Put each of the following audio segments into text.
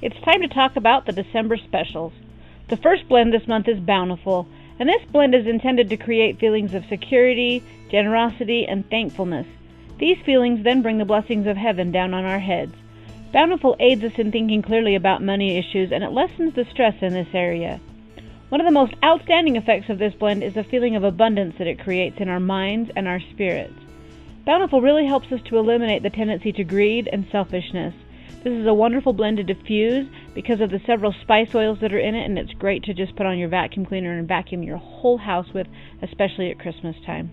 It's time to talk about the December specials. The first blend this month is Bountiful, and this blend is intended to create feelings of security, generosity, and thankfulness. These feelings then bring the blessings of heaven down on our heads. Bountiful aids us in thinking clearly about money issues, and it lessens the stress in this area. One of the most outstanding effects of this blend is the feeling of abundance that it creates in our minds and our spirits. Bountiful really helps us to eliminate the tendency to greed and selfishness. This is a wonderful blend to diffuse because of the several spice oils that are in it, and it's great to just put on your vacuum cleaner and vacuum your whole house with, especially at Christmas time.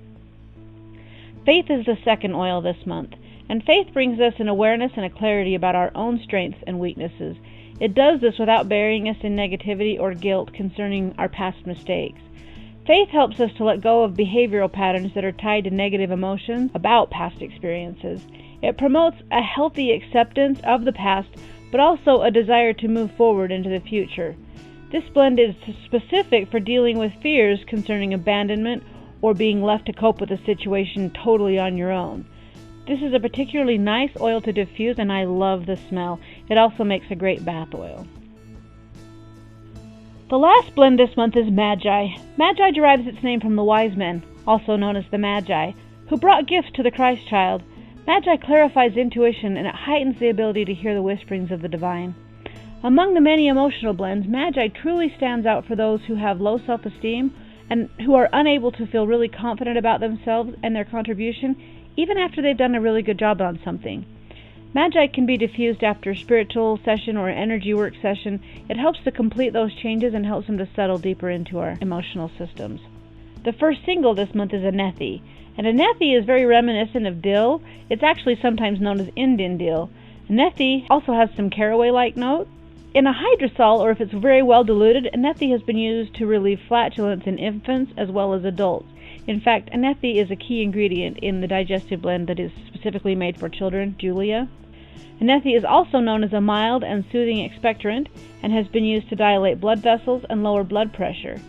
Faith is the second oil this month, and faith brings us an awareness and a clarity about our own strengths and weaknesses. It does this without burying us in negativity or guilt concerning our past mistakes. Faith helps us to let go of behavioral patterns that are tied to negative emotions about past experiences. It promotes a healthy acceptance of the past, but also a desire to move forward into the future. This blend is specific for dealing with fears concerning abandonment or being left to cope with a situation totally on your own. This is a particularly nice oil to diffuse, and I love the smell. It also makes a great bath oil. The last blend this month is Magi. Magi derives its name from the wise men, also known as the Magi, who brought gifts to the Christ child. Magi clarifies intuition, and it heightens the ability to hear the whisperings of the divine. Among the many emotional blends, Magi truly stands out for those who have low self-esteem and who are unable to feel really confident about themselves and their contribution, even after they've done a really good job on something. Magi can be diffused after a spiritual session or an energy work session. It helps to complete those changes and helps them to settle deeper into our emotional systems. The first single this month is Anethi, and Anethi is very reminiscent of dill. It's actually sometimes known as Indian dill. Anethi also has some caraway-like notes. In a hydrosol, or if it's very well diluted, Anethi has been used to relieve flatulence in infants as well as adults. In fact, Anethi is a key ingredient in the digestive blend that is specifically made for children, Julia. Anethi is also known as a mild and soothing expectorant and has been used to dilate blood vessels and lower blood pressure.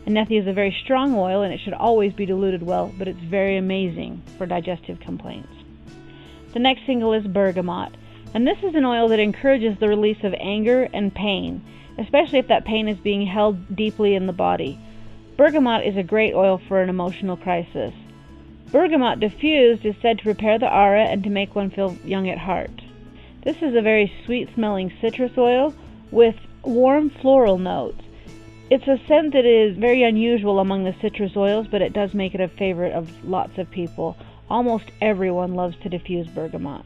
Anethi is a very strong oil, and it should always be diluted well, but it's very amazing for digestive complaints. The next single is Bergamot, and this is an oil that encourages the release of anger and pain, especially if that pain is being held deeply in the body. Bergamot is a great oil for an emotional crisis. Bergamot diffused is said to repair the aura and to make one feel young at heart. This is a very sweet-smelling citrus oil with warm floral notes. It's a scent that is very unusual among the citrus oils, but it does make it a favorite of lots of people. Almost everyone loves to diffuse bergamot.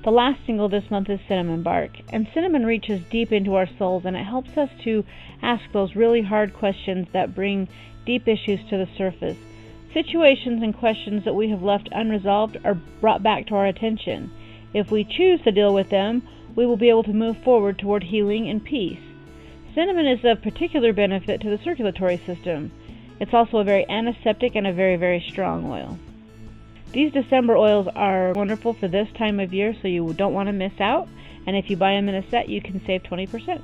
The last single this month is Cinnamon Bark, and cinnamon reaches deep into our souls, and it helps us to ask those really hard questions that bring deep issues to the surface. Situations and questions that we have left unresolved are brought back to our attention. If we choose to deal with them, we will be able to move forward toward healing and peace. Cinnamon is of particular benefit to the circulatory system. It's also a very antiseptic and a very, very strong oil. These December oils are wonderful for this time of year, so you don't want to miss out. And if you buy them in a set, you can save 20%.